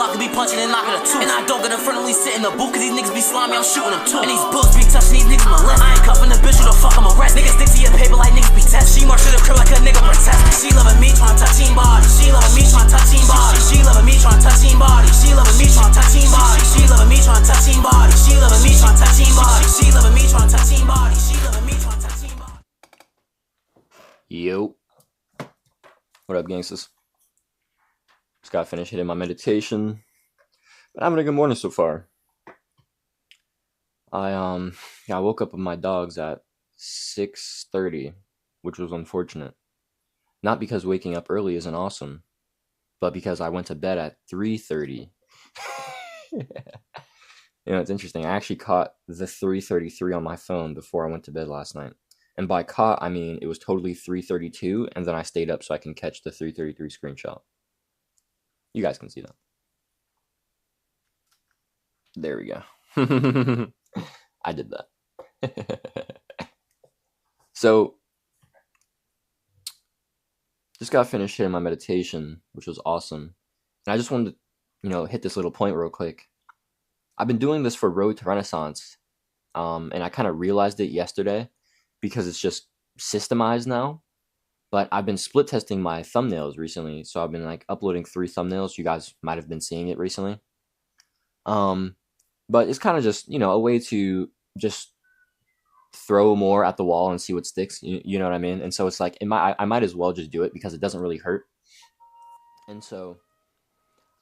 I could be punching and knocking a tooth. And I don't get in front of me sit in the booth, cause these niggas be slimy, I'm shooting them too. And these bullets be touching these niggas molest. I ain't cuffing the bitch, who the fuck I'm arrest. Niggas stick to your paper like niggas be test. She march to the crib like a nigga protest. She loving me, tryna touch him body. She loving me, tryna touch him body. She loving me, tryna touch him body. She loving me, tryna touch him body. She loving me, tryna touch him body. She loving me, tryna touch him body. She loving me, tryna touch him body. She loving me, tryna touch him body. Yo. What up, gangsters? Just got finished hitting my meditation. But I'm having a good morning so far. I woke up with my dogs at 6:30, which was unfortunate. Not because waking up early isn't awesome, but because I went to bed at 3:30. It's interesting. I actually caught the 3:33 on my phone before I went to bed last night. And by caught, I mean it was totally 3:32, and then I stayed up so I can catch the 3:33 screenshot. You guys can see that. There we go. I did that. So, just got finished hitting my meditation, which was awesome. And I just wanted to, hit this little point real quick. I've been doing this for Road to Renaissance, and I kind of realized it yesterday because it's just systemized now. But I've been split testing my thumbnails recently, so I've been uploading 3 thumbnails. You guys might have been seeing it recently. But it's kind of just, a way to just throw more at the wall and see what sticks. You know what I mean? And so it's like, I might as well just do it because it doesn't really hurt. And so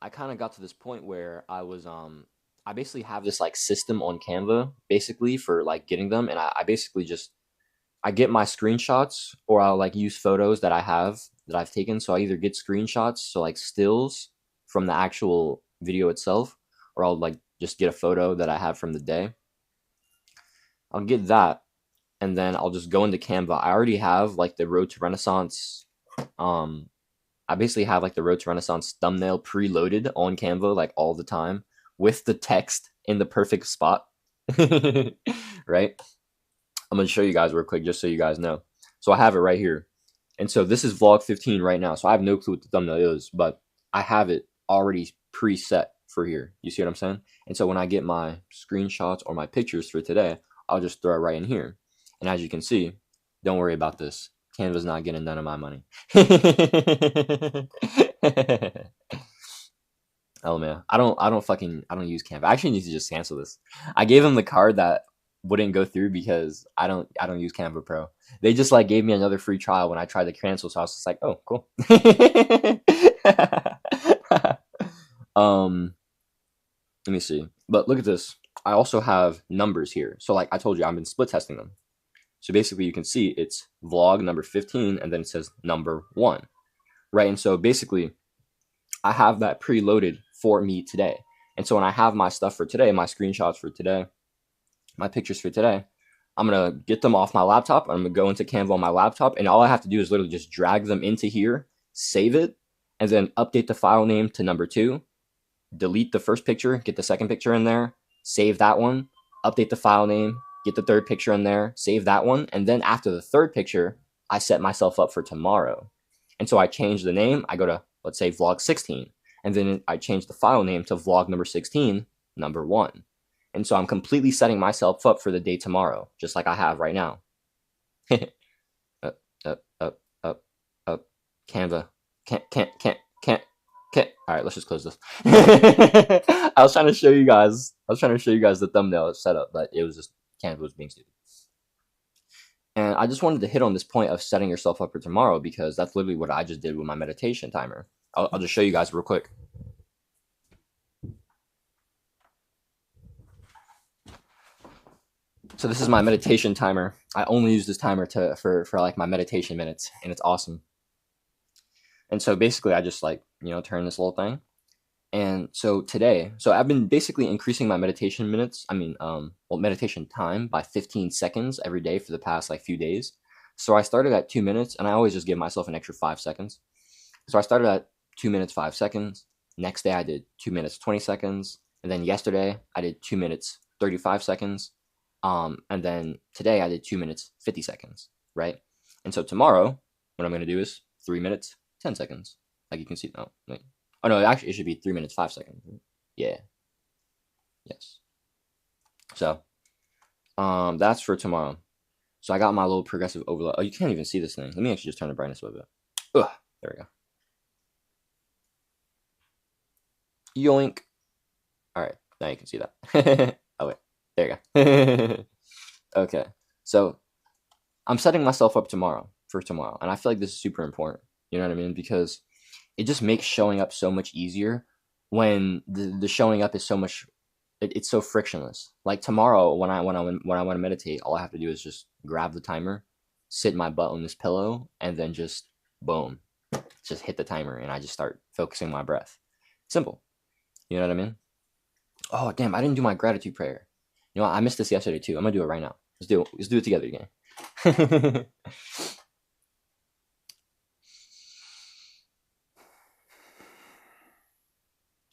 I kind of got to this point where I was, I basically have this system on Canva basically for getting them. And I basically just, I get my screenshots, or I'll use photos that I've taken. So I either get screenshots, so stills from the actual video itself, or I'll just get a photo that I have from the day. I'll get that, and then I'll just go into Canva. I already have the Road to Renaissance. I basically have the Road to Renaissance thumbnail preloaded on Canva all the time with the text in the perfect spot. Right? I'm going to show you guys real quick just so you guys know. So I have it right here. And so this is vlog 15 right now. So I have no clue what the thumbnail is, but I have it already preset for here. You see what I'm saying? And so when I get my screenshots or my pictures for today, I'll just throw it right in here. And as you can see, don't worry about this. Canva's not getting none of my money. Oh man, I don't use Canva. I actually need to just cancel this. I gave him the card that wouldn't go through because I don't use Canva Pro. They just gave me another free trial when I tried to cancel, so I was just like, oh, cool. Let me see. But look at this. I also have numbers here. So I told you, I've been split testing them. So basically you can see it's vlog number 15 and then it says number 1. Right? And so basically I have that preloaded for me today. And so when I have my stuff for today, my screenshots for today, my pictures for today, I'm going to get them off my laptop. I'm going to go into Canva on my laptop, and all I have to do is literally just drag them into here, save it, and then update the file name to number 2, delete the first picture, get the second picture in there, save that one, update the file name, get the third picture in there, save that one, and then after the third picture, I set myself up for tomorrow. And so I change the name. I go to, let's say, vlog 16, and then I change the file name to vlog number 16, number 1. And so I'm completely setting myself up for the day tomorrow, just like I have right now. Up. Canva. Can't. All right, let's just close this. I was trying to show you guys the thumbnail setup, but it was just Canva was being stupid. And I just wanted to hit on this point of setting yourself up for tomorrow because that's literally what I just did with my meditation timer. I'll just show you guys real quick. So this is my meditation timer. I only use this timer for my meditation minutes, and it's awesome. And so basically I just turn this little thing. And so today, I've been basically increasing my meditation minutes. Meditation time by 15 seconds every day for the past few days. So I started at 2 minutes, and I always just give myself an extra 5 seconds. So I started at 2 minutes, 5 seconds. Next day I did 2 minutes, 20 seconds. And then yesterday I did 2 minutes, 35 seconds. And then today I did 2 minutes, 50 seconds, right? And so tomorrow, what I'm going to do is 3 minutes, 10 seconds. Like you can see, Oh no, actually it should be 3 minutes 5 seconds. Yeah. Yes. So that's for tomorrow. So I got my little progressive overload. Oh, you can't even see this thing. Let me actually just turn the brightness a little bit. Ugh, there we go. Yoink. All right, now you can see that. Oh wait, there you go. Okay, so I'm setting myself up for tomorrow, and I feel like this is super important. You know what I mean? Because it just makes showing up so much easier when the showing up is so much. It's so frictionless. Like tomorrow, when I want to meditate, all I have to do is just grab the timer, sit my butt on this pillow, and then just boom, just hit the timer, and I just start focusing my breath. Simple. You know what I mean? Oh damn, I didn't do my gratitude prayer. You know what? I missed this yesterday too. I'm gonna do it right now. Let's do it together again.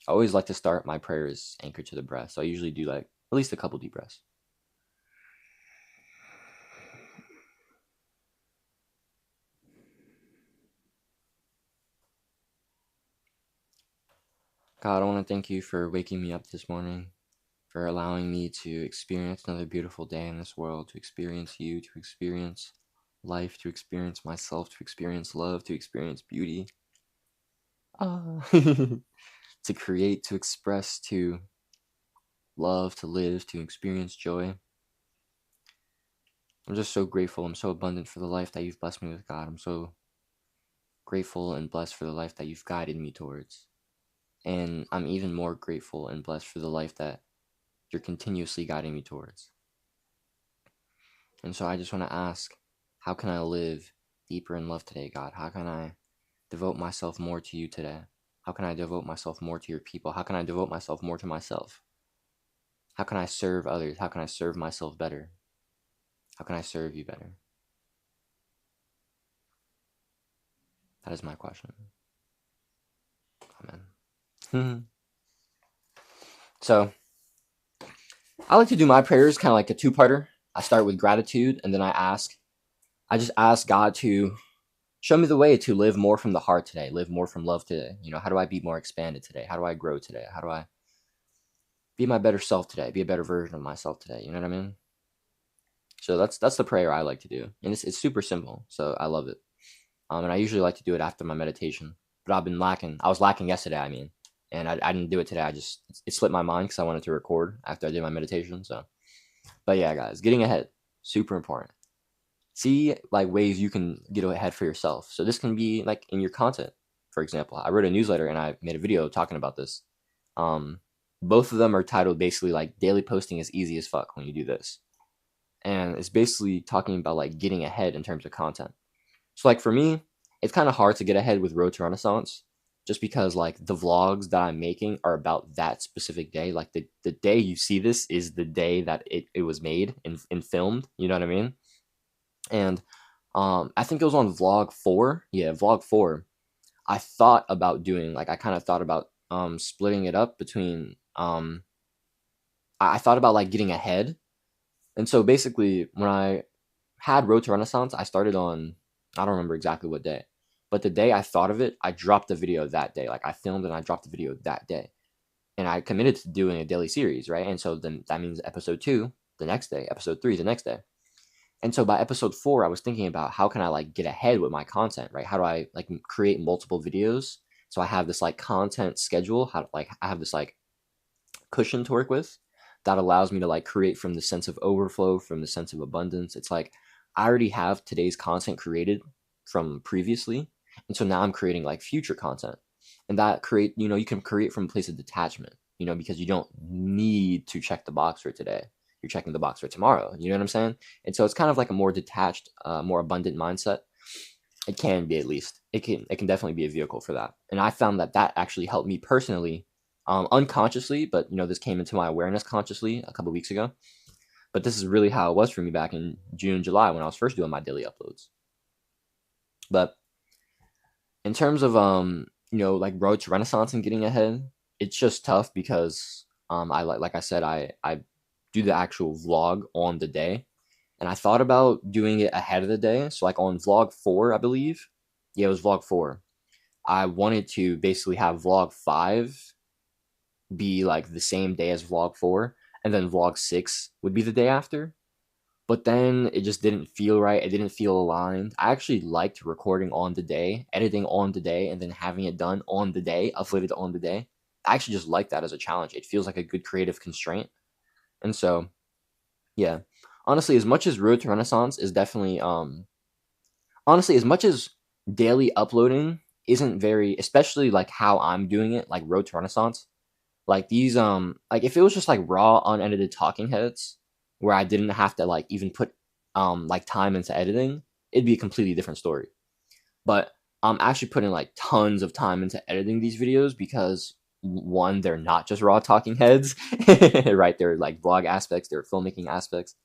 I always like to start my prayers anchored to the breath. So I usually do like at least a couple deep breaths. God, I want to thank you for waking me up this morning, for allowing me to experience another beautiful day in this world, to experience you, to experience life, to experience myself, to experience love, to experience beauty. To create, to express, to love, to live, to experience joy. I'm just so grateful. I'm so abundant for the life that you've blessed me with, God. I'm so grateful and blessed for the life that you've guided me towards. And I'm even more grateful and blessed for the life that you're continuously guiding me towards. And so I just want to ask, how can I live deeper in love today, God? How can I devote myself more to you today? How can I devote myself more to your people? How can I devote myself more to myself? How can I serve others? How can I serve myself better? How can I serve you better? That is my question. Amen. So, I like to do my prayers kind of like a two-parter. I start with gratitude, and then I just ask God to show me the way to live more from the heart today, live more from love today. You know, how do I be more expanded today? How do I grow today? How do I be my better self today? Be a better version of myself today. You know what I mean? So that's the prayer I like to do, and it's super simple. So I love it. And I usually like to do it after my meditation, but I've been lacking. I was lacking yesterday. I mean, and I didn't do it today. It slipped my mind because I wanted to record after I did my meditation. So, but yeah, guys, getting ahead, super important. See like ways you can get ahead for yourself. So this can be like in your content. For example, I wrote a newsletter and I made a video talking about this. Both of them are titled basically like daily posting is easy as fuck when you do this. And it's basically talking about like getting ahead in terms of content. So like for me, it's kind of hard to get ahead with Road to Renaissance just because like the vlogs that I'm making are about that specific day. Like the day you see this is the day that it was made and filmed. You know what I mean? And I think it was on vlog 4. Yeah, vlog 4. I thought about doing like I kind of thought about splitting it up between I thought about like getting ahead. And so basically when I had Road to Renaissance, I started on I don't remember exactly what day. But the day I thought of it, I dropped the video that day. Like I filmed and I dropped the video that day. And I committed to doing a daily series, right? And so then that means episode 2 the next day, episode 3 the next day. And so by episode 4, I was thinking about how can I like get ahead with my content, right? How do I like create multiple videos? So I have this like content schedule, how like I have this like cushion to work with that allows me to like create from the sense of overflow, from the sense of abundance. It's like I already have today's content created from previously. And so now I'm creating like future content. And that you can create from a place of detachment, because you don't need to check the box for today. You're checking the box for tomorrow. You know what I'm saying? And so it's kind of like a more detached, more abundant mindset. It can be, at least. It can definitely be a vehicle for that. And I found that actually helped me personally, unconsciously, but this came into my awareness consciously a couple weeks ago. But this is really how it was for me back in June, July when I was first doing my daily uploads. But in terms of like Road to Renaissance and getting ahead, it's just tough because like I said, I do the actual vlog on the day, and I thought about doing it ahead of the day. So like on vlog 4, I believe, yeah, it was vlog 4. I wanted to basically have vlog 5 be like the same day as vlog 4, and then vlog 6 would be the day after. But then it just didn't feel right. It didn't feel aligned. I actually liked recording on the day, editing on the day, and then having it done on the day, uploaded on the day. I actually just like that as a challenge. It feels like a good creative constraint. And so, yeah. Honestly, as much as Road to Renaissance is definitely honestly, as much as daily uploading isn't very, especially like how I'm doing it, like Road to Renaissance, like these like if it was just like raw unedited talking heads where I didn't have to like even put like time into editing, it'd be a completely different story. But I'm actually putting like tons of time into editing these videos because one, they're not just raw talking heads, right? They're like vlog aspects, they're filmmaking aspects.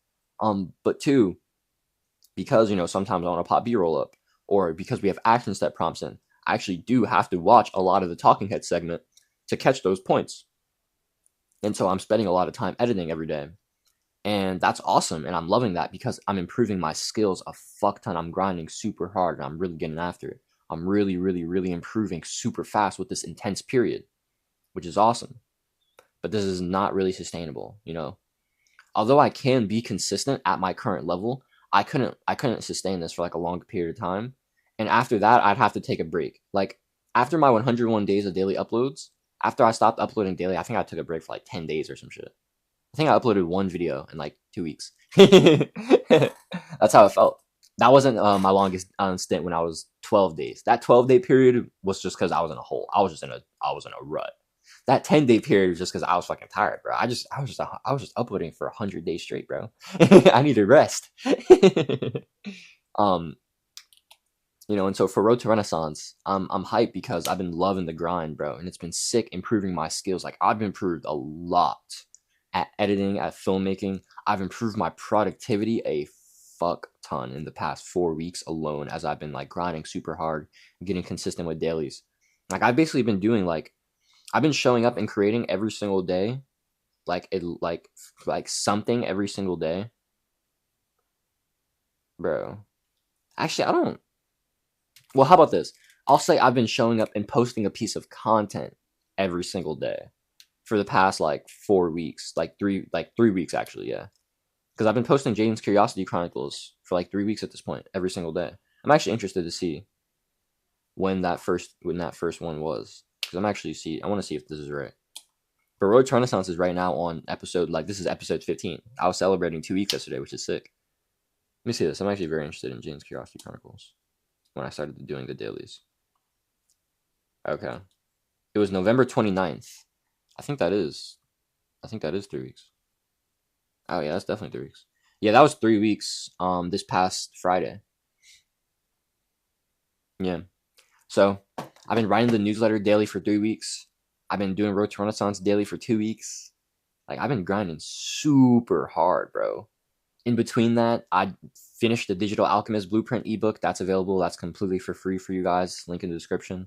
But two, because sometimes I want to pop B-roll up, or because we have action step prompts in, I actually do have to watch a lot of the talking head segment to catch those points. And so I'm spending a lot of time editing every day. And that's awesome. And I'm loving that because I'm improving my skills a fuck ton. I'm grinding super hard and I'm really getting after it. I'm really, really, really improving super fast with this intense period, which is awesome. But this is not really sustainable, Although I can be consistent at my current level, I couldn't sustain this for like a long period of time. And after that, I'd have to take a break. Like after my 101 days of daily uploads, after I stopped uploading daily, I think I took a break for like 10 days or some shit. I think I uploaded one video in like 2 weeks. That's how it felt. That wasn't my longest stint when I was 12 days. That 12-day period was just because I was in a hole. I was in a rut. That 10-day period was just because I was fucking tired, bro. I was just uploading for 100 days straight, bro. I needed rest. And so for Road to Renaissance, I'm hyped because I've been loving the grind, bro, and it's been sick improving my skills. Like I've improved a lot at editing, at filmmaking. I've improved my productivity a fuck ton in the past 4 weeks alone as I've been like grinding super hard and getting consistent with dailies. Like I've basically been doing like I've been showing up and creating every single day, like something every single day, bro. Actually, I don't. Well, how about this? I'll say I've been showing up and posting a piece of content every single day for the past like 4 weeks, like 3 weeks actually, yeah. Because I've been posting Jaden's Curiosity Chronicles for like 3 weeks at this point, every single day. I'm actually interested to see when that first one was. Because I want to see if this is right. But Road to Renaissance is right now on this is episode 15. I was celebrating 2 weeks yesterday, which is sick. Let me see this. I'm actually very interested in Jaden's Curiosity Chronicles when I started doing the dailies. Okay. It was November 29th. I think that is 3 weeks. Oh yeah, that's definitely 3 weeks. Yeah, that was 3 weeks this past Friday. Yeah. So I've been writing the newsletter daily for 3 weeks. I've been doing Road to Renaissance daily for 2 weeks. Like I've been grinding super hard, bro. In between that, I finished the Digital Alchemist Blueprint ebook. That's available. That's completely for free for you guys. Link in the description.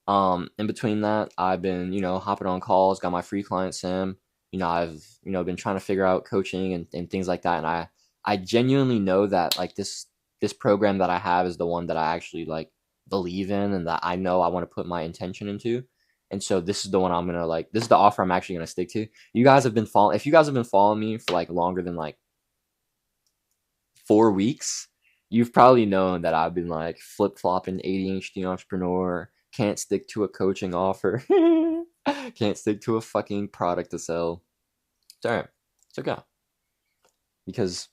In between that, I've been, hopping on calls, got my free client Sam. I've, been trying to figure out coaching and things like that. And I genuinely know that like this program that I have is the one that I actually like believe in and that I know I want to put my intention into. And so this is the one I'm going to this is the offer I'm actually going to stick to. If you guys have been following me for like longer than like 4 weeks, you've probably known that I've been like flip-flopping ADHD entrepreneur, can't stick to a coaching offer, can't stick to a fucking product to sell. It's all right. It's okay. Because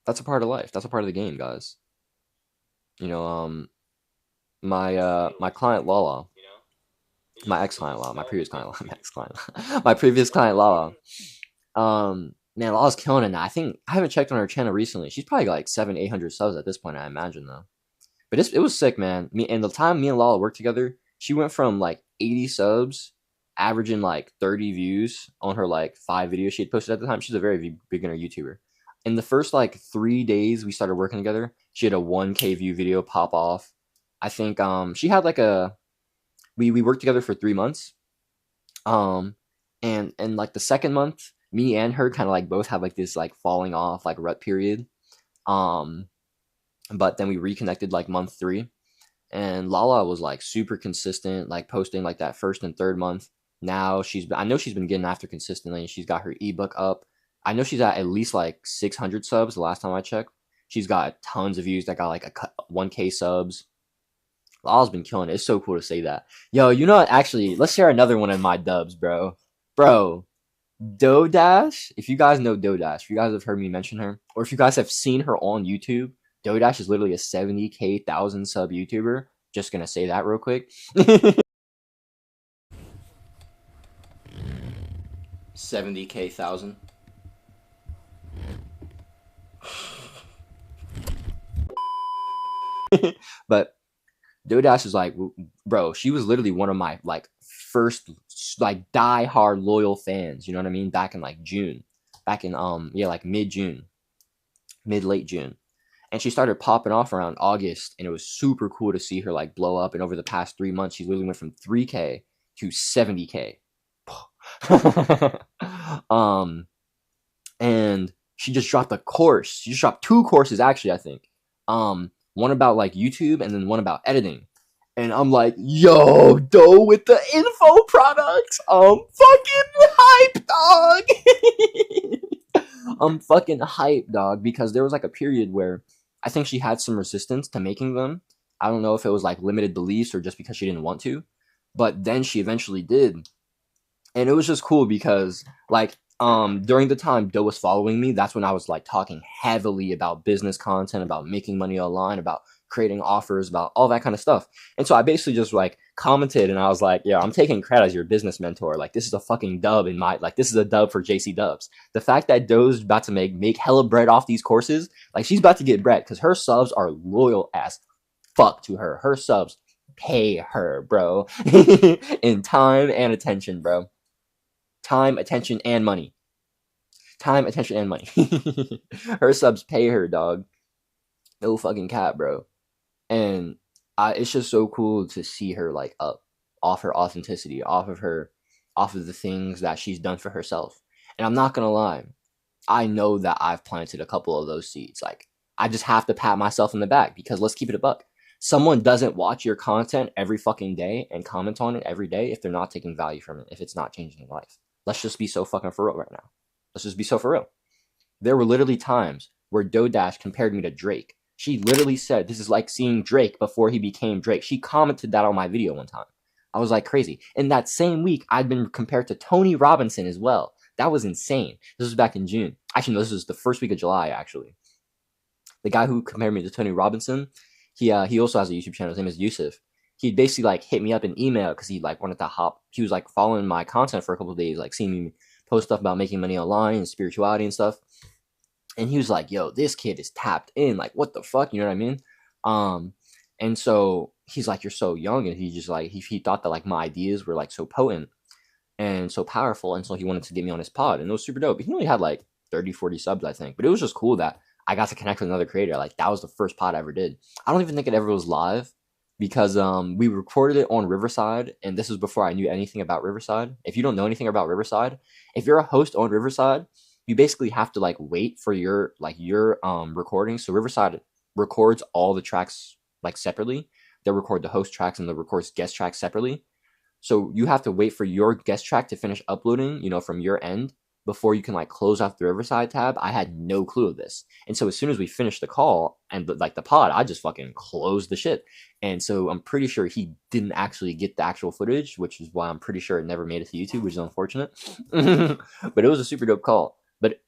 that's a part of life. That's a part of the game, guys. My client Lala, my ex-client Lala, my previous client Lala, my previous client Lala, man, Lala's killing it now. I haven't checked on her channel recently. She's probably got like 700-800 subs at this point, I imagine, though. But it was sick, man. And the time me and Lala worked together, she went from like 80 subs, averaging like 30 views on her like 5 videos she had posted at the time. She's a very beginner YouTuber. In the first like 3 days we started working together, she had a 1K view video pop off. I think she had like we worked together for 3 months. And like the second month, me and her kind of like both have like this like falling off like rut period. But then we reconnected like month 3. And Lala was like super consistent, like posting like that first and third month. Now I know she's been getting after consistently. She's got her ebook up. I know she's at least like 600 subs the last time I checked. She's got tons of views that got like 1K subs. Lala's been killing it. It's so cool to say that. Yo, you know what? Actually, let's share another one of my dubs, bro. Bro, Dodash. If you guys know Dodash, if you guys have heard me mention her, or if you guys have seen her on YouTube, Dodash is literally a 70K thousand sub YouTuber. Just gonna say that real quick. 70K thousand. But Dodash is like, bro, she was literally one of my like first like die hard loyal fans. You know what I mean? Back in like June, back in yeah, like mid late June, and she started popping off around August, and it was super cool to see her like blow up. And over the past 3 months, she literally went from 3K to 70K. And she just dropped a course. She just dropped 2 courses actually, I think. One about like YouTube and then one about editing. And I'm like, yo, Doe with the info products. I'm fucking hype, dog. I'm fucking hype, dog, because there was like a period where I think she had some resistance to making them. I don't know if it was like limited beliefs or just because she didn't want to, but then she eventually did. And it was just cool because like during the time Doe was following me, that's when I was like talking heavily about business content, about making money online, about creating offers, about all that kind of stuff. And so I basically just like commented and I was like, yeah, I'm taking credit as your business mentor. Like this is a fucking dub in my, like this is a dub for JC Dubs. The fact that Doe's about to make hella bread off these courses, like she's about to get bread because her subs are loyal as fuck to her. Her subs pay her, bro. In time and attention, bro. Time, attention, and money. Time, attention, and money. Her subs pay her, dog. No fucking cap, bro. And it's just so cool to see her like up off her authenticity, off of the things that she's done for herself. And I'm not gonna lie, I know that I've planted a couple of those seeds. Like I just have to pat myself in the back because let's keep it a buck. Someone doesn't watch your content every fucking day and comment on it every day if they're not taking value from it, if it's not changing their life. Let's just be so fucking for real right now. Let's just be so for real. There were literally times where Dodash compared me to Drake. She literally said, this is like seeing Drake before he became Drake. She commented that on my video one time. I was like crazy. In that same week, I'd been compared to Tony Robinson as well. That was insane. This was back in June. Actually, no, this was the first week of July, actually. The guy who compared me to Tony Robinson, he also has a YouTube channel. His name is Yusuf. He basically like hit me up in email because he like wanted to hop. He was like following my content for a couple of days, like seeing me post stuff about making money online and spirituality and stuff. And he was like, yo, this kid is tapped in. Like, what the fuck? You know what I mean? And so he's like, you're so young. And he just like, he thought that like my ideas were like so potent and so powerful. And so he wanted to get me on his pod. And it was super dope. He only had like 30, 40 subs, I think. But it was just cool that I got to connect with another creator. Like, that was the first pod I ever did. I don't even think it ever was live because we recorded it on Riverside. And this was before I knew anything about Riverside. If you don't know anything about Riverside, if you're a host on Riverside, you basically have to like wait for your recording. So Riverside records all the tracks like separately. They'll record the host tracks and they'll record guest tracks separately. So you have to wait for your guest track to finish uploading, you know, from your end before you can like close out the Riverside tab. I had no clue of this. And so as soon as we finished the call and like the pod, I just fucking closed the shit. And so I'm pretty sure he didn't actually get the actual footage, which is why I'm pretty sure it never made it to YouTube, which is unfortunate. But it was a super dope call. But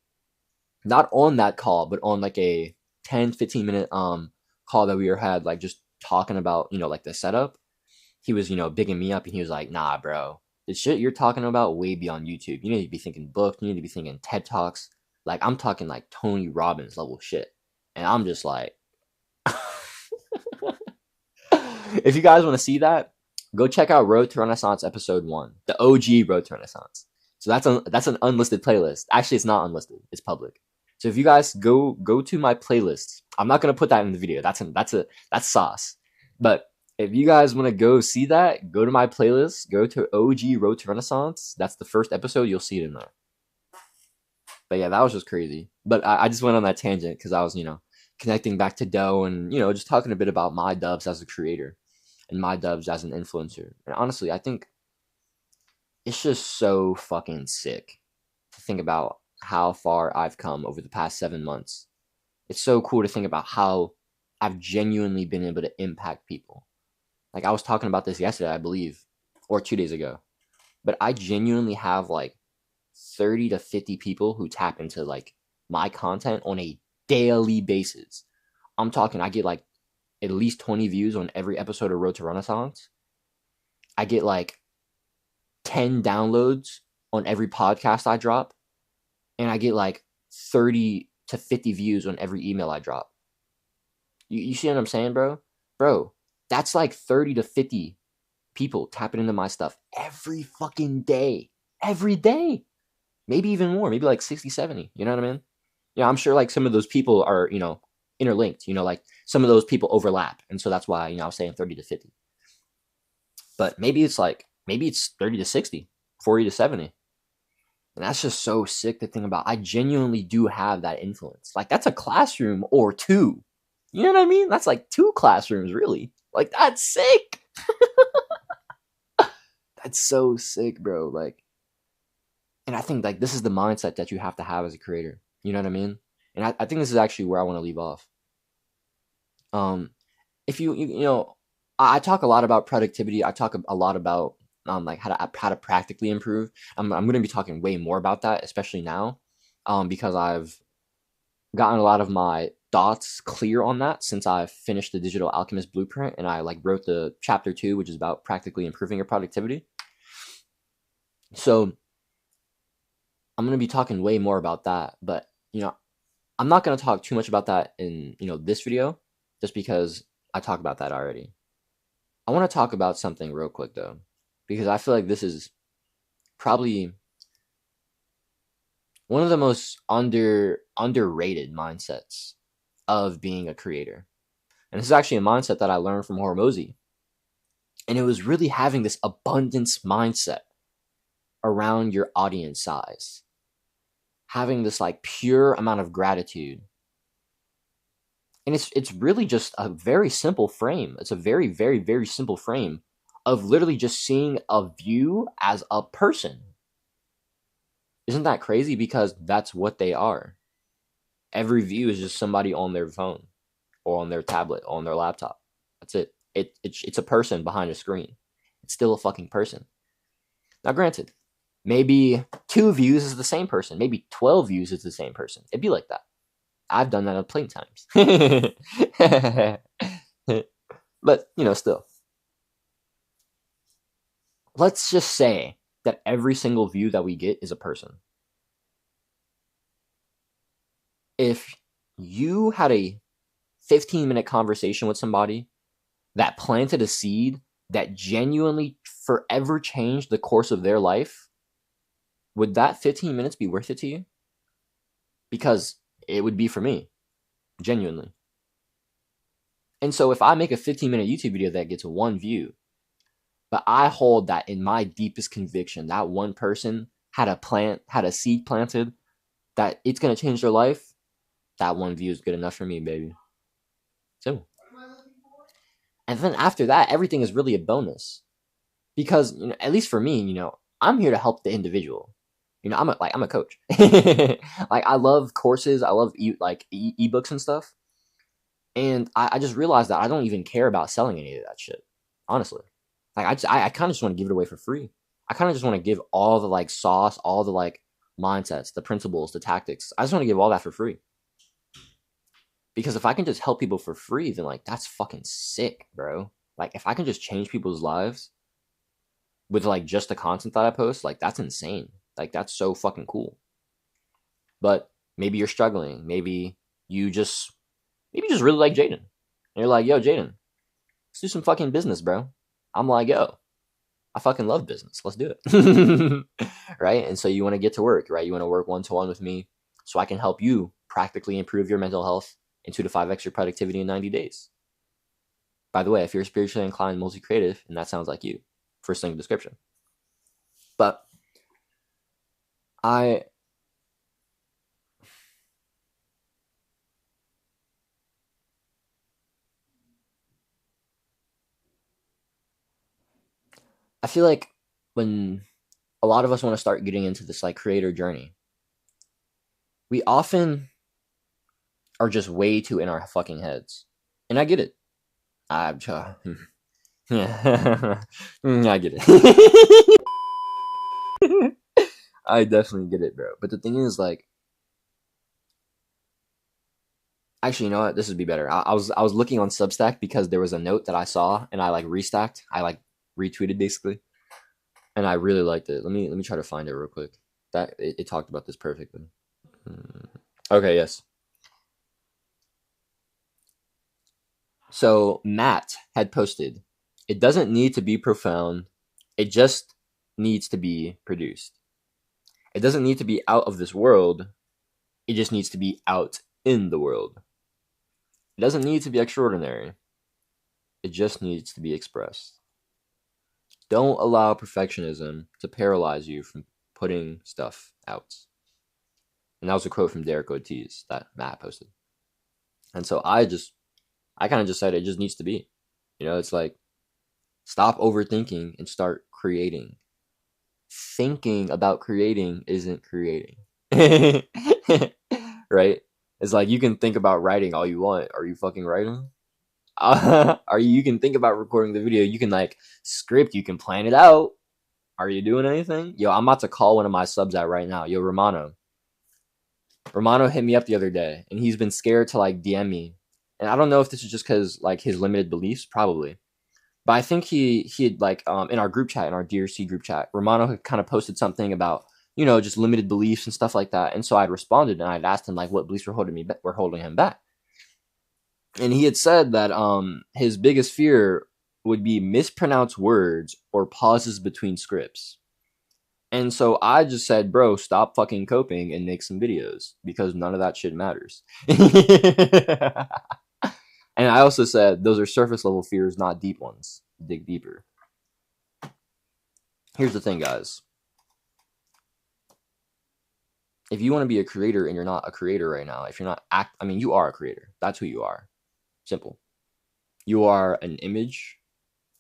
not on that call, but on like a 10-15 minute call that we had, like just talking about, you know, like the setup. He was, you know, bigging me up and he was like, nah, bro, the shit you're talking about way beyond YouTube. You need to be thinking books, you need to be thinking TED Talks. Like I'm talking like Tony Robbins level shit. And I'm just like, if you guys want to see that, go check out Road to Renaissance episode 1, the OG Road to Renaissance. So that's an unlisted playlist. Actually, it's not unlisted. It's public. So if you guys go to my playlist, I'm not gonna put that in the video. That's sauce. But if you guys want to go see that, go to my playlist. Go to OG Road to Renaissance. That's the first episode. You'll see it in there. But yeah, that was just crazy. But I just went on that tangent because I was, you know, connecting back to Doe and, you know, just talking a bit about my dubs as a creator. and my dubs as an influencer. And honestly, I think it's just so fucking sick to think about how far I've come over the past 7 months. It's so cool to think about how I've genuinely been able to impact people. Like, I was talking about this yesterday, I believe, or 2 days ago. But I genuinely have like 30 to 50 people who tap into like my content on a daily basis. I'm talking, I get like at least 20 views on every episode of Road to Renaissance. I get like 10 downloads on every podcast I drop. And I get like 30 to 50 views on every email I drop. You see what I'm saying, bro? Bro, that's like 30 to 50 people tapping into my stuff every fucking day. Every day. Maybe even more. Maybe like 60, 70. You know what I mean? Yeah, I'm sure like some of those people are, interlinked. Like some of those people overlap. And so that's why, I was saying 30 to 50. But maybe it's 30 to 60, 40 to 70. And that's just so sick to think about. I genuinely do have that influence. Like, that's a classroom or two. You know what I mean? That's like 2 classrooms, really. Like, that's sick. That's so sick, bro. Like, and I think like this is the mindset that you have to have as a creator. You know what I mean? And I think this is actually where I want to leave off. If I talk a lot about productivity. I talk a lot about like how to practically improve. I'm going to be talking way more about that, especially now, because I've gotten a lot of my thoughts clear on that since I finished the Digital Alchemist Blueprint and I like wrote the chapter 2, which is about practically improving your productivity. So I'm going to be talking way more about that, but I'm not going to talk too much about that in this video, just because I talked about that already. I want to talk about something real quick though, because I feel like this is probably one of the most underrated mindsets of being a creator. And this is actually a mindset that I learned from Hormozy. And it was really having this abundance mindset around your audience size. Having this like pure amount of gratitude. And it's really just a very simple frame. It's a very, very, very simple frame of literally just seeing a view as a person. Isn't that crazy? Because that's what they are. Every view is just somebody on their phone or on their tablet or on their laptop. That's it. It's a person behind a screen. It's still a fucking person. Now, granted, maybe 2 views is the same person. Maybe 12 views is the same person. It'd be like that. I've done that plenty times. But, still. Let's just say that every single view that we get is a person. If you had a 15-minute conversation with somebody that planted a seed that genuinely forever changed the course of their life, would that 15 minutes be worth it to you? Because it would be for me, genuinely. And so if I make a 15-minute YouTube video that gets 1 view, but I hold that in my deepest conviction, that one person had a seed planted, that it's going to change their life, that 1 view is good enough for me, baby. Simple. And then after that, everything is really a bonus. Because, at least for me, I'm here to help the individual. I'm a coach. Like, I love courses. I love ebooks and stuff. And I just realized that I don't even care about selling any of that shit. Honestly. Like, I kind of just want to give it away for free. I kind of just want to give all the like sauce, all the like mindsets, the principles, the tactics. I just want to give all that for free. Because if I can just help people for free, then like that's fucking sick, bro. Like, if I can just change people's lives with like just the content that I post, like that's insane. Like, that's so fucking cool. But maybe you're struggling. Maybe you just really like Jaden. And you're like, yo, Jaden, let's do some fucking business, bro. I'm like, yo, I fucking love business. Let's do it. Right? And so you want to get to work, right? You want to work 1-to-1 with me so I can help you practically improve your mental health and 2 to 5x your productivity in 90 days. By the way, if you're spiritually inclined, multi-creative, and that sounds like you, first link in the description. But I I feel like when a lot of us want to start getting into this like creator journey, we often are just way too in our fucking heads. And I get it. I yeah. I get it. I definitely get it, bro. But the thing is, like, actually, you know what? This would be better. I was looking on Substack because there was a note that I saw and I like restacked. I like retweeted basically, and I really liked it. Let me try to find it real quick. That it talked about this perfectly. Okay, yes. So Matt had posted, "It doesn't need to be profound. It just needs to be produced. It doesn't need to be out of this world. It just needs to be out in the world. It doesn't need to be extraordinary. It just needs to be expressed. Don't allow perfectionism to paralyze you from putting stuff out." And that was a quote from Derek Ortiz that Matt posted. And so I kind of just said it just needs to be. You know, it's like, stop overthinking and start creating. Thinking about creating isn't creating. Right? It's like, you can think about writing all you want. Are you fucking writing? You can think about recording the video. You can like script. You can plan it out. Are you doing anything? Yo, I'm about to call one of my subs out right now. Yo, Romano. Romano hit me up the other day, and he's been scared to like DM me. And I don't know if this is just because like his limited beliefs, probably. But I think he had like in our group chat, in our DRC group chat, Romano had kind of posted something about, you know, just limited beliefs and stuff like that. And so I'd responded and I'd asked him like what beliefs were holding him back. And he had said that his biggest fear would be mispronounced words or pauses between scripts. And so I just said, bro, stop fucking coping and make some videos because none of that shit matters. And I also said those are surface level fears, not deep ones. Dig deeper. Here's the thing, guys. If you want to be a creator and you're not a creator right now, if you're not you are a creator. That's who you are. Simple. You are an image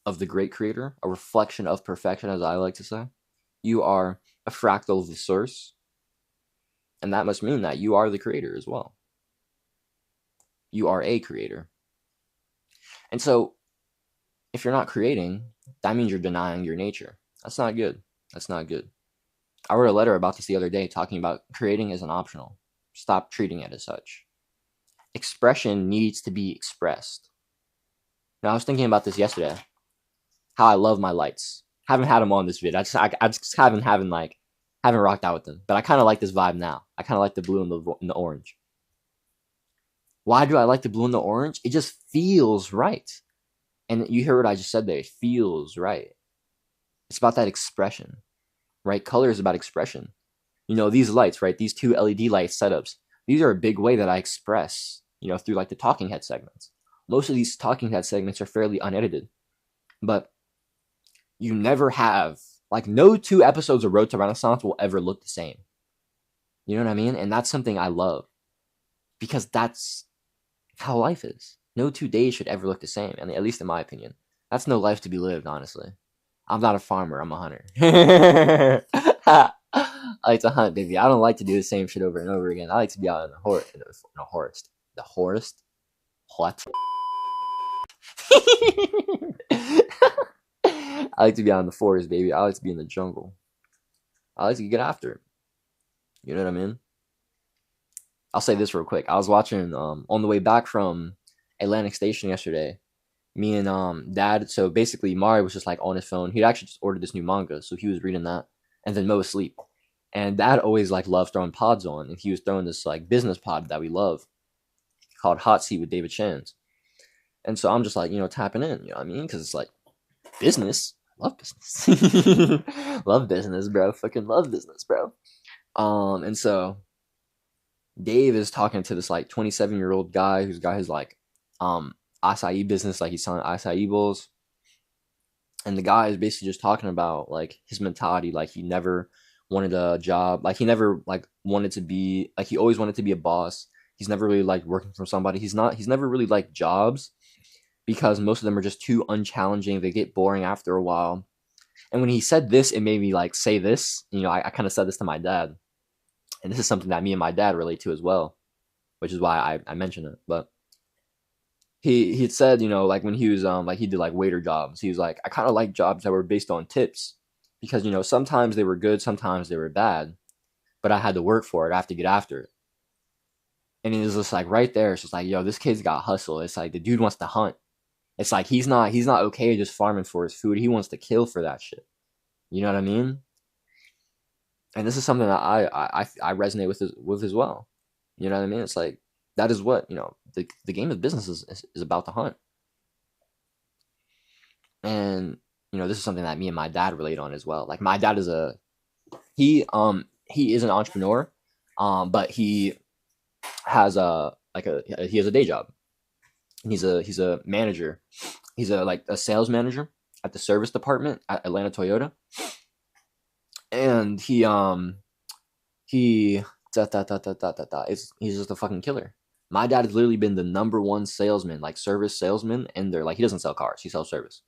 of the great creator, a reflection of perfection, as I like to say. You are a fractal of the source. And that must mean that you are the creator as well. You are a creator. And so, if you're not creating, that means you're denying your nature. That's not good. That's not good. I wrote a letter about this the other day talking about creating as an optional. Stop treating it as such. Expression needs to be expressed. Now, I was thinking about this yesterday. How I love my lights. Haven't had them on this vid. I just haven't rocked out with them. But I kind of like this vibe now. I kind of like the blue and the orange. Why do I like the blue and the orange? It just feels right. And you hear what I just said there. It feels right. It's about that expression, right? Color is about expression. You know, these lights, right? These two LED light setups. These are a big way that I express, you know, through like the talking head segments. Most of these talking head segments are fairly unedited. But you never have, like, no 2 episodes of Road to Renaissance will ever look the same. You know what I mean? And that's something I love. Because that's how life is. No 2 days should ever look the same, and at least in my opinion. That's no life to be lived, honestly. I'm not a farmer, I'm a hunter. I like to hunt, baby. I don't like to do the same shit over and over again. I like to be out in a forest. The forest? What? I like to be out in the forest, baby. I like to be in the jungle. I like to get after it. You know what I mean? I'll say this real quick. I was watching on the way back from Atlantic Station yesterday. Me and Dad. So basically, Mari was just like on his phone. He'd actually just ordered this new manga, so he was reading that, and then Mo was asleep. And Dad always like loved throwing pods on, and he was throwing this like business pod that we love called Hot Seat with David Chans. And so I'm just like, you know, tapping in. You know what I mean? Because it's like business. Love business. Love business, bro. Fucking love business, bro. And so Dave is talking to this like 27-year-old guy who's got his like acai business, like he's selling acai bowls. And the guy is basically just talking about like his mentality, like he never wanted a job, like he never like wanted to be, like he always wanted to be a boss. He's never really liked working for somebody. He's never really liked jobs because most of them are just too unchallenging. They get boring after a while. And when he said this, it made me like say this. You know, I kind of said this to my dad, and this is something that me and my dad relate to as well, which is why I mentioned it. But he had said, you know, like when he was like he did like waiter jobs, he was like, I kind of like jobs that were based on tips because, you know, sometimes they were good, sometimes they were bad, but I had to work for it. I have to get after it. And it was just like right there, it's just like, yo, this kid's got hustle. It's like the dude wants to hunt. It's like he's not okay just farming for his food. He wants to kill for that shit. You know what I mean? And this is something that I resonate with as well. You know what I mean? It's like that is what, you know, the game of business is about to hunt. And, you know, this is something that me and my dad relate on as well. Like my dad is he is an entrepreneur, but he has he has a day job. He's a manager. He's a sales manager at the service department at Atlanta Toyota. And he's just a fucking killer. My dad has literally been the number one salesman, like service salesman, and they're like, he doesn't sell cars, he sells service.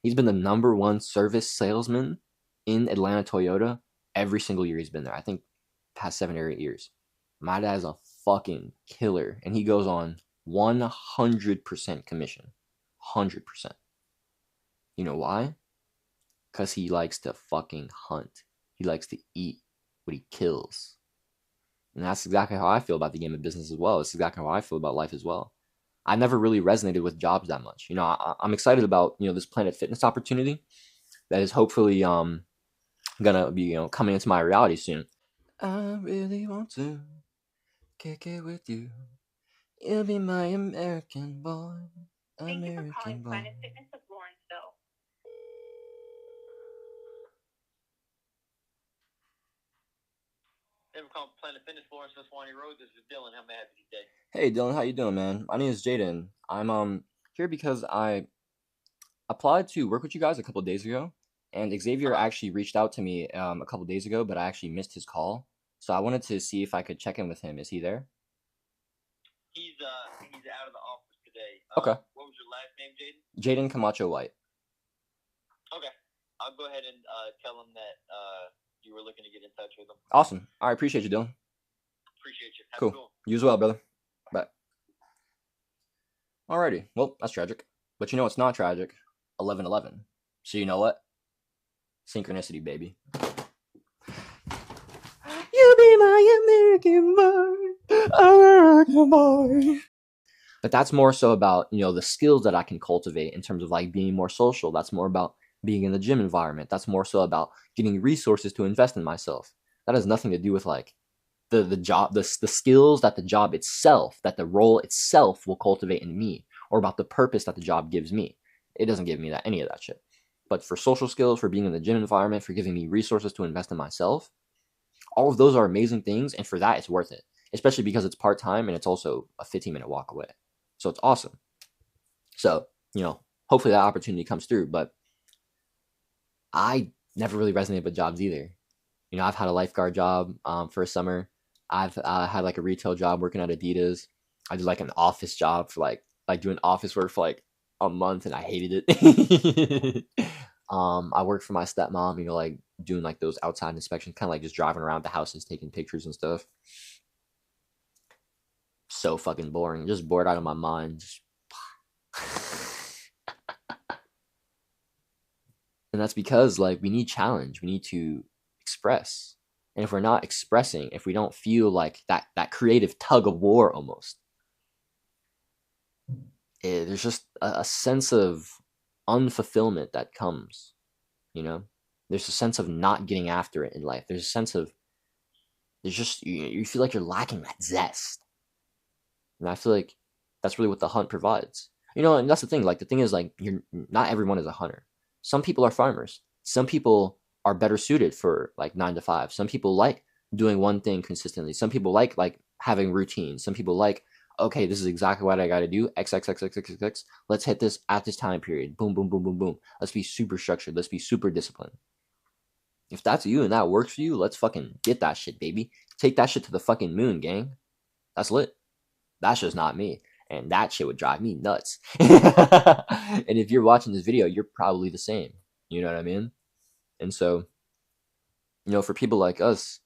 He's been the number one service salesman in Atlanta Toyota every single year he's been there. I think past 7 or 8 years. My dad is a fucking killer, and he goes on 100% commission. 100%. You know why? Because he likes to fucking hunt. He likes to eat what he kills. And that's exactly how I feel about the game of business as well. It's exactly how I feel about life as well. I never really resonated with jobs that much. You know, I'm excited about, you know, this Planet Fitness opportunity that is hopefully gonna be, you know, coming into my reality soon. I really want to kick it with you. You'll be my American boy. American boy. Planet Fitness of Lawrenceville. Never called Planet Fitness, Lawrenceville, Swanee Road. This is Dylan. How may I help you today? Hey Dylan, how you doing, man? My name is Jaden. I'm here because I applied to work with you guys a couple of days ago, and Xavier actually reached out to me a couple of days ago, but I actually missed his call. So I wanted to see if I could check in with him. Is he there? He's out of the office today. Okay. What was your last name, Jaden? Jaden Camacho White. Okay. I'll go ahead and tell him that you were looking to get in touch with him. Awesome. All right, appreciate you, Dylan. Appreciate you. Have a Cool. good one. You as well, brother. Bye. Alrighty. Well, that's tragic. But you know what's not tragic? 11/11. So you know what? Synchronicity, baby. You be my American boy, American boy. But that's more so about, you know, the skills that I can cultivate in terms of like being more social. That's more about being in the gym environment. That's more so about getting resources to invest in myself. That has nothing to do with like the job, the skills that the job itself, that the role itself will cultivate in me, or about the purpose that the job gives me. It doesn't give me any of that shit. But for social skills, for being in the gym environment, for giving me resources to invest in myself, all of those are amazing things. And for that, it's worth it, especially because it's part-time and it's also a 15-minute walk away. So it's awesome. So, you know, hopefully that opportunity comes through. But I never really resonated with jobs either. You know, I've had a lifeguard job for a summer. I've had like a retail job working at Adidas. I did like an office job for like doing office work for like a month, and I hated it. I worked for my stepmom, you know, like doing like those outside inspections, kind of like just driving around the houses, taking pictures and stuff. So fucking boring. Just bored out of my mind. And that's because like we need challenge. We need to express. And if we're not expressing, if we don't feel like that creative tug of war almost, there's just a sense of unfulfillment that comes, you know? There's a sense of not getting after it in life. There's a sense of, there's just, you feel like you're lacking that zest. And I feel like that's really what the hunt provides. You know, and that's the thing. Like, the thing is, like, not everyone is a hunter. Some people are farmers. Some people are better suited for, like, 9 to 5. Some people like doing one thing consistently. Some people like having routines. Some people like, okay, this is exactly what I got to do. X, X, X, X, X, X, X. Let's hit this at this time period. Boom, boom, boom, boom, boom. Let's be super structured. Let's be super disciplined. If that's you and that works for you, let's fucking get that shit, baby. Take that shit to the fucking moon, gang. That's lit. That's just not me. And that shit would drive me nuts. And if you're watching this video, you're probably the same. You know what I mean? And so, for people like us,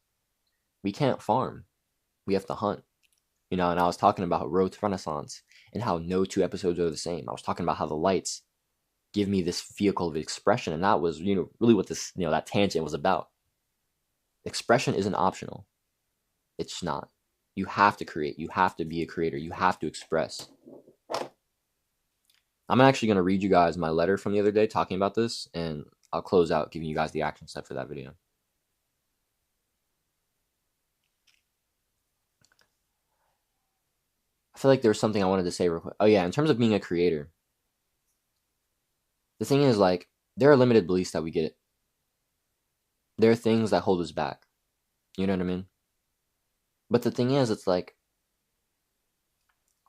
we can't farm. We have to hunt. And I was talking about Road to Renaissance and how no two episodes are the same. I was talking about how the lights give me this vehicle of expression, and that was, really what this, that tangent was about. Expression isn't optional. It's not. You have to create. You have to be a creator. You have to express. I'm actually going to read you guys my letter from the other day talking about this, and I'll close out giving you guys the action step for that video. I feel like there was something I wanted to say real quick. Oh yeah, in terms of being a creator, the thing is, like, there are limited beliefs that we get. There are things that hold us back. You know what I mean? But the thing is, it's like,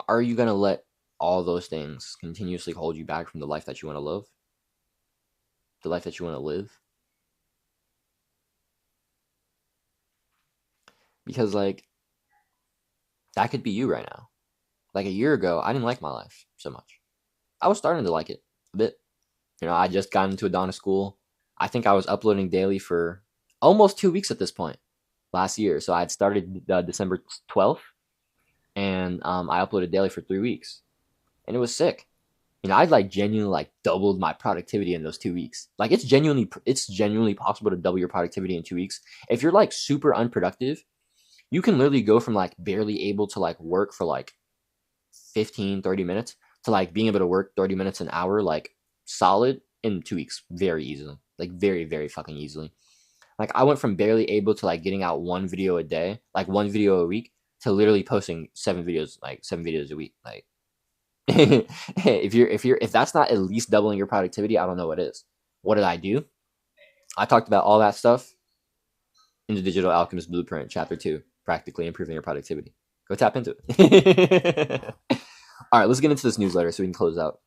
are you going to let all those things continuously hold you back from the life that you want to live? The life that you want to live? Because, like, that could be you right now. Like, a year ago, I didn't like my life so much. I was starting to like it a bit. I just got into Adonis school. I think I was uploading daily for almost 2 weeks at this point last year. So I had started December 12th, and I uploaded daily for 3 weeks. And it was sick. I'd like genuinely like doubled my productivity in those 2 weeks. Like, it's genuinely possible to double your productivity in 2 weeks. If you're like super unproductive, you can literally go from like barely able to like work for like 15-30 minutes to like being able to work 30 minutes an hour like solid in 2 weeks very easily. Like, very, very fucking easily. Like, I went from barely able to like getting out one video a day, like one video a week, to literally posting 7 videos a week. Like, if that's not at least doubling your productivity, I don't know what is. What did I do? I talked about all that stuff in the Digital Alchemist Blueprint, Chapter 2, Practically Improving Your Productivity. Go tap into it. All right, let's get into this newsletter so we can close out.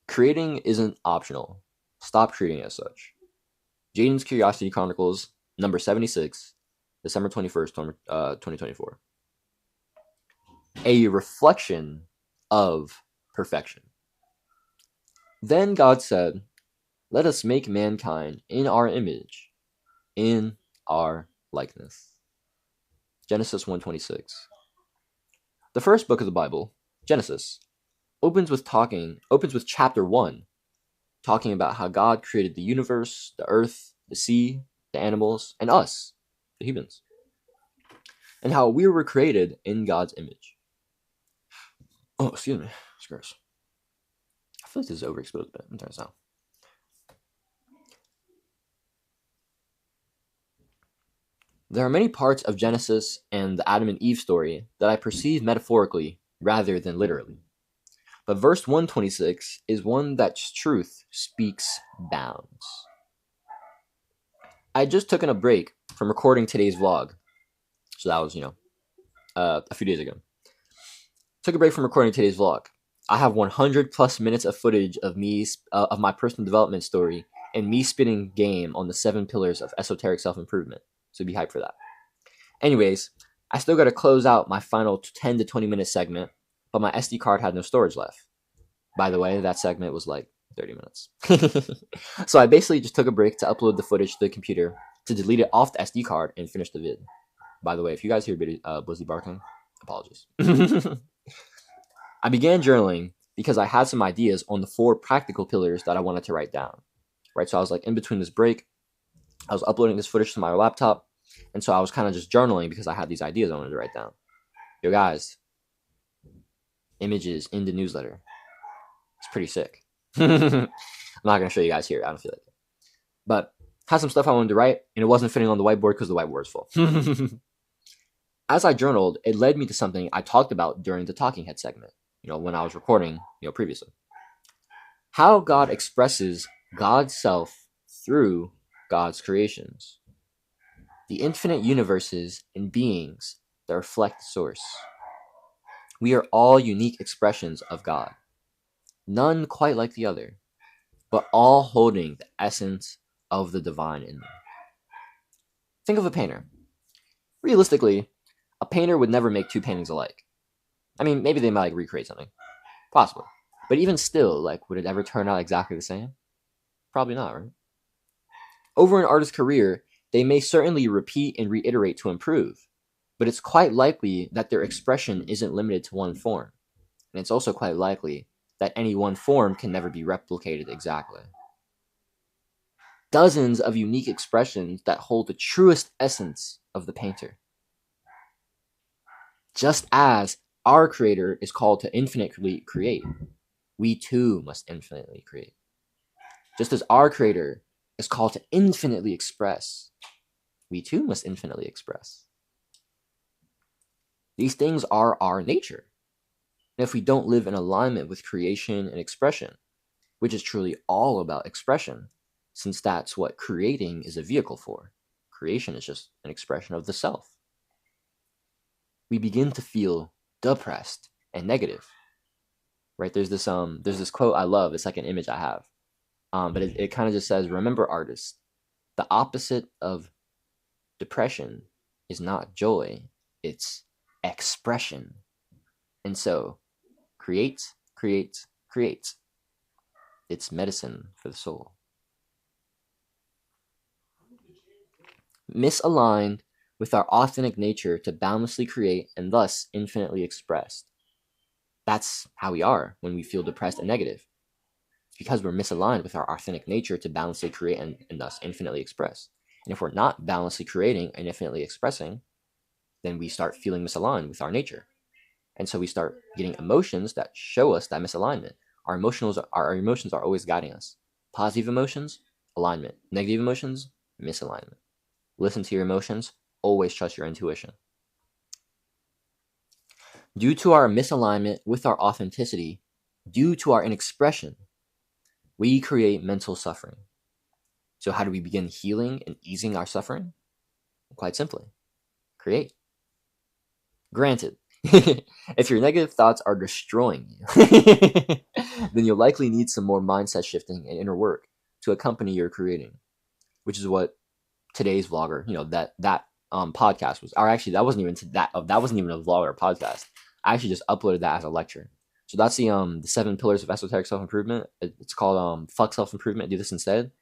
Creating isn't optional. Stop treating it as such. Jaden's Curiosity Chronicles, number 76, December 21st, 2024. A reflection of perfection. Then God said, "Let us make mankind in our image, in our likeness." Genesis 1:26. The first book of the Bible, Genesis, opens with chapter 1, talking about how God created the universe, the earth, the sea, the animals, and us, the humans, and how we were created in God's image. Oh, excuse me. It's gross. I feel like this is overexposed a bit. I'm turning this down. There are many parts of Genesis and the Adam and Eve story that I perceive metaphorically rather than literally. But verse 126 is one that truth speaks bounds. I just took a break from recording today's vlog. So that was, a few days ago. Took a break from recording today's vlog. I have 100 plus minutes of footage of me, of my personal development story, and me spitting game on the 7 pillars of esoteric self-improvement. So be hyped for that. Anyways, I still got to close out my final 10 to 20 minute segment, but my SD card had no storage left. By the way, that segment was like 30 minutes. So I basically just took a break to upload the footage to the computer, to delete it off the SD card, and finish the vid. By the way, if you guys hear Blizzy barking, apologies. I began journaling because I had some ideas on the 4 practical pillars that I wanted to write down. Right, so I was like in between this break, I was uploading this footage to my laptop, and so I was kind of just journaling because I had these ideas I wanted to write down. Yo guys, images in the newsletter. It's pretty sick. I'm not going to show you guys here. I don't feel like it. But had some stuff I wanted to write, and it wasn't fitting on the whiteboard because the whiteboard is full. As I journaled, it led me to something I talked about during the Talking Head segment, when I was recording, previously. How God expresses God's self through God's creations. The infinite universes and beings that reflect the source. We are all unique expressions of God. None quite like the other, but all holding the essence of the divine in them. Think of a painter. Realistically, a painter would never make 2 paintings alike. I mean, maybe they might recreate something. Possible. But even still, would it ever turn out exactly the same? Probably not, right? Over an artist's career, they may certainly repeat and reiterate to improve, but it's quite likely that their expression isn't limited to one form. And it's also quite likely that any one form can never be replicated exactly. Dozens of unique expressions that hold the truest essence of the painter. Just as our creator is called to infinitely create, we too must infinitely create. Just as our creator is called to infinitely express, we too must infinitely express. These things are our nature. And if we don't live in alignment with creation and expression, which is truly all about expression, since that's what creating is a vehicle for, creation is just an expression of the self, we begin to feel depressed and negative. Right? There's this quote I love. It's like an image I have. But it kind of just says, remember, artists, the opposite of depression is not joy, it's expression. And so, create. It's medicine for the soul. Misaligned with our authentic nature to boundlessly create and thus infinitely expressed. That's how we are when we feel depressed and negative. It's because we're misaligned with our authentic nature to boundlessly create and thus infinitely express. And if we're not boundlessly creating and infinitely expressing, then we start feeling misaligned with our nature. And so we start getting emotions that show us that misalignment. Our emotions are always guiding us. Positive emotions, alignment. Negative emotions, misalignment. Listen to your emotions. Always trust your intuition. Due to our misalignment with our authenticity, due to our inexpression, we create mental suffering. So how do we begin healing and easing our suffering? Quite simply, create. Granted, if your negative thoughts are destroying you, then you'll likely need some more mindset shifting and inner work to accompany your creating, which is what today's vlogger, that podcast was. Or actually, that wasn't even a vlog or podcast. I actually just uploaded that as a lecture. So that's the 7 pillars of esoteric self-improvement. It's called fuck self-improvement, do this instead.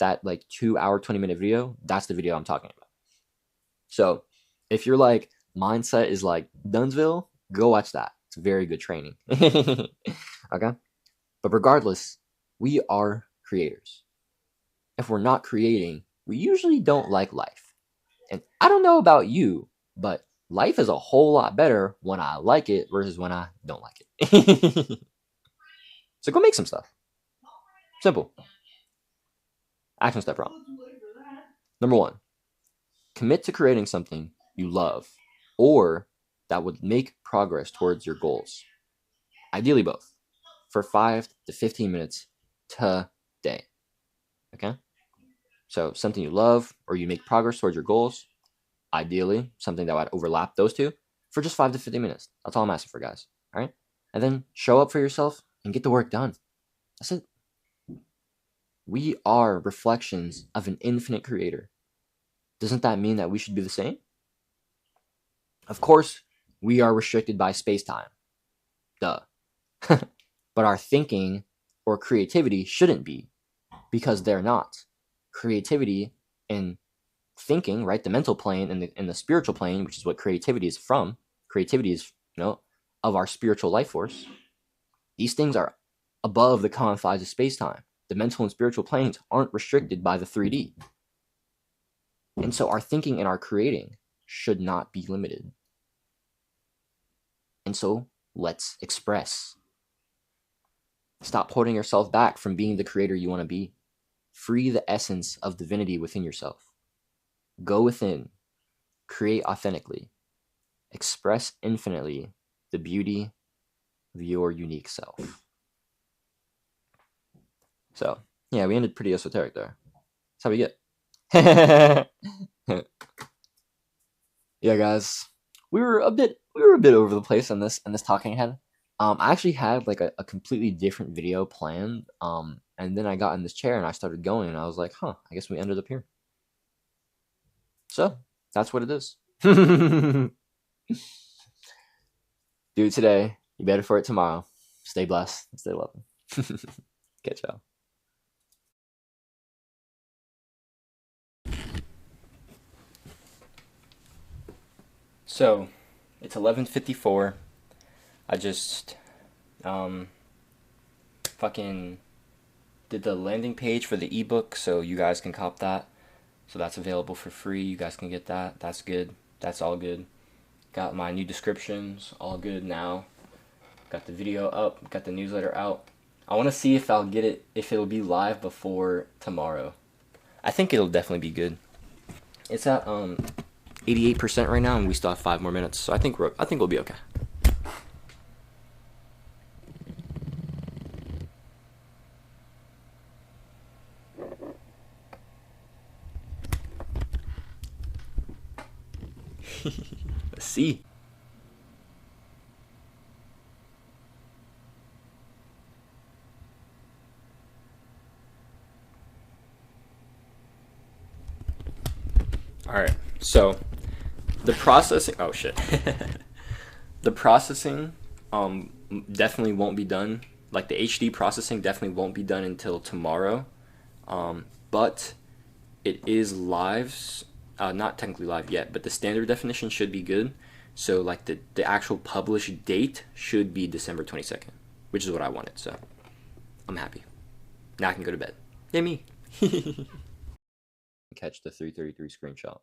That 2-hour 20-minute video, that's the video I'm talking about. So if you're like, mindset is like Dunsville, go watch that. It's very good training. Okay? But regardless, we are creators. If we're not creating, we usually don't like life. And I don't know about you, but life is a whole lot better when I like it versus when I don't like it. So go make some stuff. Simple. Action step wrong. Number 1, commit to creating something you love or that would make progress towards your goals. Ideally both. For 5 to 15 minutes today. Okay? So something you love or you make progress towards your goals. Ideally, something that would overlap those two for just 5 to 15 minutes. That's all I'm asking for, guys. All right? And then show up for yourself and get the work done. That's it. We are reflections of an infinite creator. Doesn't that mean that we should do the same? Of course, we are restricted by space-time. Duh. But our thinking or creativity shouldn't be, because they're not. Creativity and thinking, right, the mental plane and the spiritual plane, which is what creativity is from. Creativity is, of our spiritual life force. These things are above the confines of space-time. The mental and spiritual planes aren't restricted by the 3D. And so our thinking and our creating should not be limited. And so let's express. Stop holding yourself back from being the creator you want to be. Free the essence of divinity within yourself. Go within. Create authentically. Express infinitely the beauty of your unique self. So, yeah, we ended pretty esoteric there. That's how we get. Yeah, guys. We were a bit over the place in this talking head. I actually had a completely different video planned. And then I got in this chair and I started going and I was like, I guess we ended up here. So, that's what it is. Do it today. You better for it tomorrow. Stay blessed. Stay loving. Catch y'all. So, it's 11:54. I just fucking did the landing page for the ebook, so you guys can cop that. So that's available for free. You guys can get that. That's good. That's all good. Got my new descriptions, all good now. Got the video up. Got the newsletter out. I want to see if I'll get it, if it'll be live before tomorrow. I think it'll definitely be good. It's at 88% right now, and we still have 5 more minutes. So I think we'll be okay. Let's see. Alright, so the processing, oh shit. The processing definitely won't be done. Like the HD processing definitely won't be done until tomorrow. But it is live, not technically live yet, but the standard definition should be good. So like the actual published date should be December 22nd, which is what I wanted, so I'm happy. Now I can go to bed. Yay me. Catch the 333 screenshot.